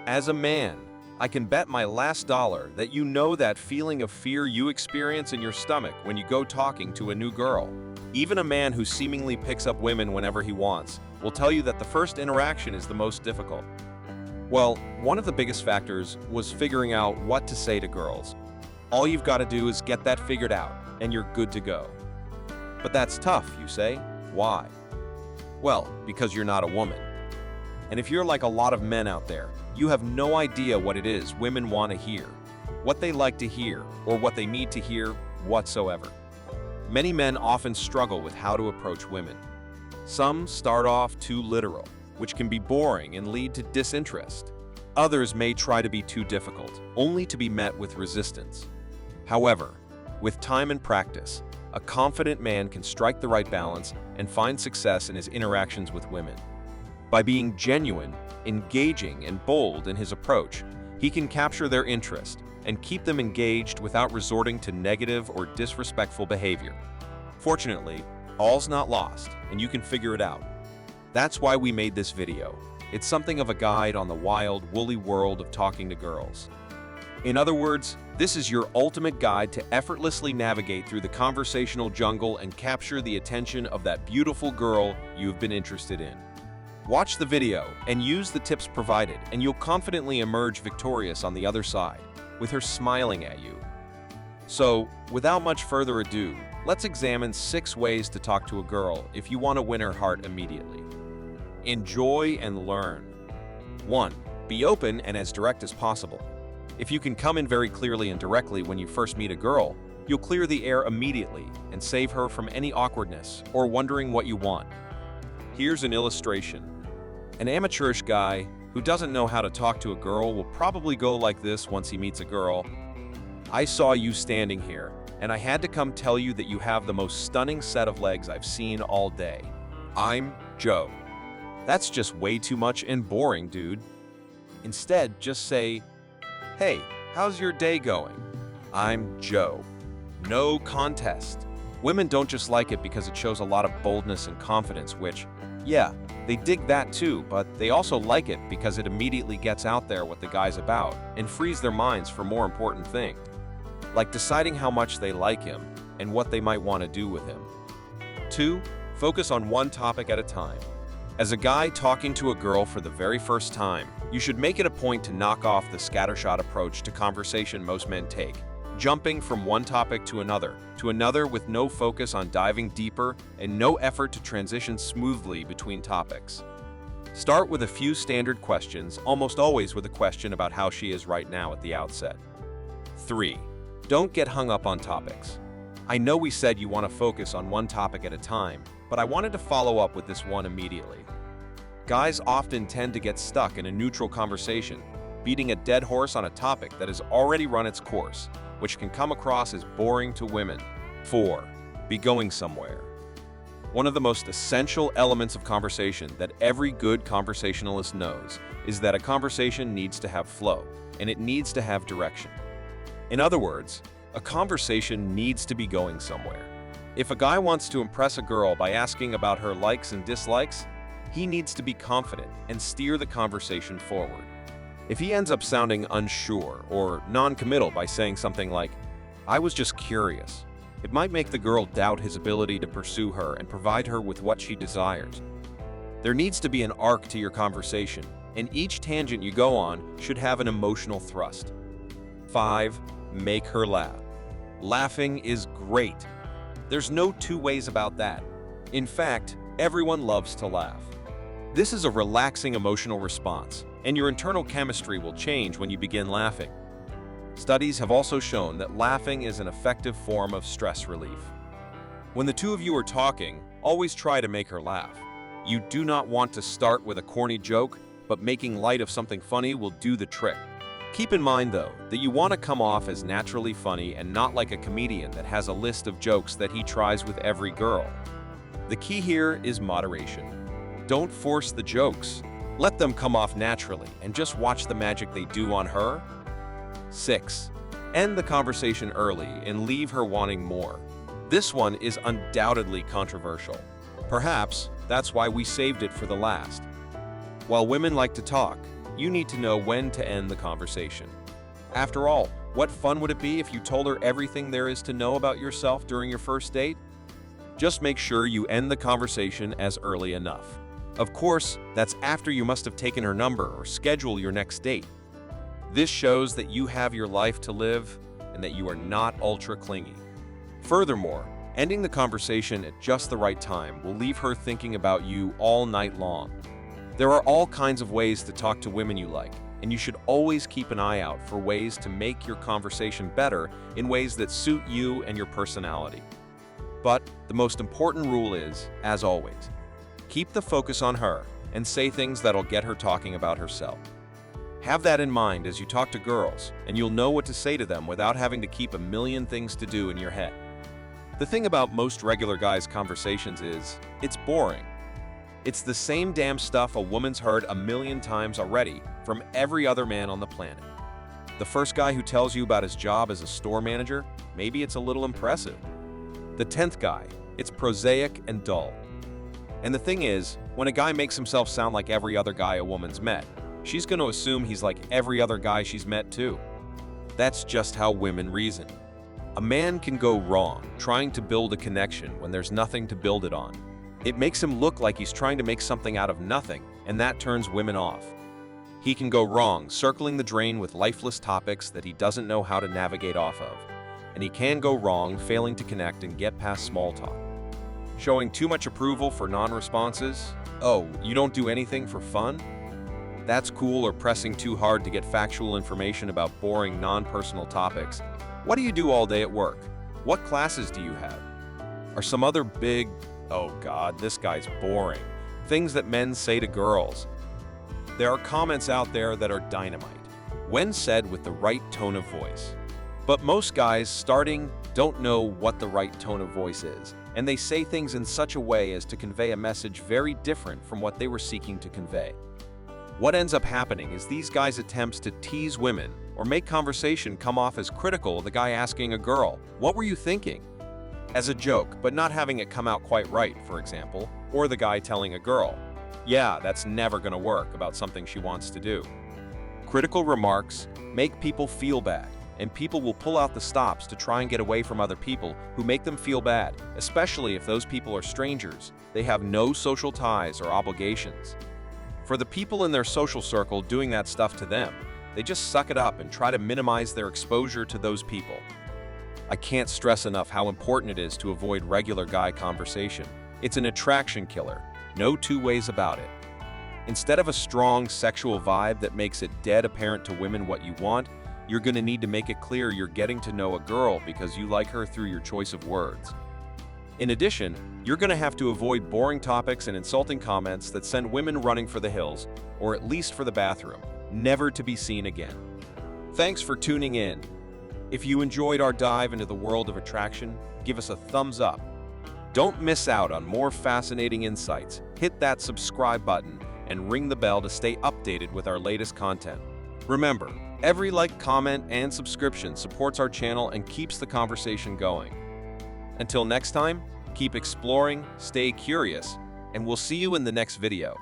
As a man, I can bet my last dollar that you know that feeling of fear you experience in your stomach when you go talking to a new girl. Even a man who seemingly picks up women whenever he wants will tell you that the first interaction is the most difficult. Well, one of the biggest factors was figuring out what to say to girls. All you've got to do is get that figured out, and you're good to go. But that's tough, you say. Why? Well, because you're not a woman. And if you're like a lot of men out there, you have no idea what it is women want to hear, what they like to hear, or what they need to hear whatsoever. Many men often struggle with how to approach women. Some start off too literal, which can be boring and lead to disinterest. Others may try to be too difficult, only to be met with resistance. However, with time and practice, a confident man can strike the right balance and find success in his interactions with women. By being genuine, engaging, and bold in his approach, he can capture their interest and keep them engaged without resorting to negative or disrespectful behavior. Fortunately, all's not lost, and you can figure it out. That's why we made this video. It's something of a guide on the wild, woolly world of talking to girls. In other words, this is your ultimate guide to effortlessly navigate through the conversational jungle and capture the attention of that beautiful girl you've been interested in. Watch the video and use the tips provided, and you'll confidently emerge victorious on the other side, with her smiling at you. So, without much further ado, let's examine 6 ways to talk to a girl if you want to win her heart immediately. Enjoy and learn. 1. Be open and as direct as possible. If you can come in very clearly and directly when you first meet a girl, you'll clear the air immediately and save her from any awkwardness or wondering what you want. Here's an illustration. An amateurish guy who doesn't know how to talk to a girl will probably go like this once he meets a girl. I saw you standing here, and I had to come tell you that you have the most stunning set of legs I've seen all day. I'm Joe. That's just way too much and boring, dude. Instead, just say, hey, how's your day going? I'm Joe. No contest. Women don't just like it because it shows a lot of boldness and confidence, which, yeah, they dig that too, but they also like it because it immediately gets out there what the guy's about and frees their minds for more important things, like deciding how much they like him and what they might want to do with him. 2. Focus on one topic at a time. As a guy talking to a girl for the very first time, you should make it a point to knock off the scattershot approach to conversation most men take, jumping from one topic to another with no focus on diving deeper and no effort to transition smoothly between topics. Start with a few standard questions, almost always with a question about how she is right now at the outset. 3. Don't get hung up on topics. I know we said you want to focus on one topic at a time, but I wanted to follow up with this one immediately. Guys often tend to get stuck in a neutral conversation, beating a dead horse on a topic that has already run its course, which can come across as boring to women. 4. Be going somewhere. One of the most essential elements of conversation that every good conversationalist knows is that a conversation needs to have flow, and it needs to have direction. In other words, a conversation needs to be going somewhere. If a guy wants to impress a girl by asking about her likes and dislikes, he needs to be confident and steer the conversation forward. If he ends up sounding unsure or non-committal by saying something like, I was just curious, it might make the girl doubt his ability to pursue her and provide her with what she desires. There needs to be an arc to your conversation, and each tangent you go on should have an emotional thrust. 5. Make her laugh. Laughing is great. There's no 2 ways about that. In fact, everyone loves to laugh. This is a relaxing emotional response, and your internal chemistry will change when you begin laughing. Studies have also shown that laughing is an effective form of stress relief. When the 2 of you are talking, always try to make her laugh. You do not want to start with a corny joke, but making light of something funny will do the trick. Keep in mind, though, that you want to come off as naturally funny and not like a comedian that has a list of jokes that he tries with every girl. The key here is moderation. Don't force the jokes. Let them come off naturally and just watch the magic they do on her. 6. End the conversation early and leave her wanting more. This one is undoubtedly controversial. Perhaps that's why we saved it for the last. While women like to talk, you need to know when to end the conversation. After all, what fun would it be if you told her everything there is to know about yourself during your first date? Just make sure you end the conversation as early enough. Of course, that's after you must have taken her number or schedule your next date. This shows that you have your life to live and that you are not ultra clingy. Furthermore, ending the conversation at just the right time will leave her thinking about you all night long. There are all kinds of ways to talk to women you like, and you should always keep an eye out for ways to make your conversation better in ways that suit you and your personality. But the most important rule is, as always, keep the focus on her and say things that'll get her talking about herself. Have that in mind as you talk to girls, and you'll know what to say to them without having to keep a million things to do in your head. The thing about most regular guys' conversations is, it's boring. It's the same damn stuff a woman's heard a million times already from every other man on the planet. The first guy who tells you about his job as a store manager, maybe it's a little impressive. The 10th guy, it's prosaic and dull. And the thing is, when a guy makes himself sound like every other guy a woman's met, she's going to assume he's like every other guy she's met too. That's just how women reason. A man can go wrong trying to build a connection when there's nothing to build it on. It makes him look like he's trying to make something out of nothing, and that turns women off. He can go wrong circling the drain with lifeless topics that he doesn't know how to navigate off of. And he can go wrong failing to connect and get past small talk. Showing too much approval for non-responses? Oh, you don't do anything for fun? That's cool. Or pressing too hard to get factual information about boring non-personal topics. What do you do all day at work? What classes do you have? Are some other big, oh God, this guy's boring, things that men say to girls? There are comments out there that are dynamite, when said with the right tone of voice. But most guys starting don't know what the right tone of voice is, and they say things in such a way as to convey a message very different from what they were seeking to convey. What ends up happening is these guys' attempts to tease women or make conversation come off as critical of the guy asking a girl, "What were you thinking?" as a joke, but not having it come out quite right, for example, or the guy telling a girl, "Yeah, that's never gonna work," about something she wants to do. Critical remarks make people feel bad, and people will pull out the stops to try and get away from other people who make them feel bad, especially if those people are strangers. They have no social ties or obligations. For the people in their social circle doing that stuff to them, they just suck it up and try to minimize their exposure to those people. I can't stress enough how important it is to avoid regular guy conversation. It's an attraction killer, no two ways about it. Instead of a strong sexual vibe that makes it dead apparent to women what you want, you're going to need to make it clear you're getting to know a girl because you like her through your choice of words. In addition, you're going to have to avoid boring topics and insulting comments that send women running for the hills, or at least for the bathroom, never to be seen again. Thanks for tuning in. If you enjoyed our dive into the world of attraction, give us a thumbs up. Don't miss out on more fascinating insights. Hit that subscribe button and ring the bell to stay updated with our latest content. Remember, every like, comment, and subscription supports our channel and keeps the conversation going. Until next time, keep exploring, stay curious, and we'll see you in the next video.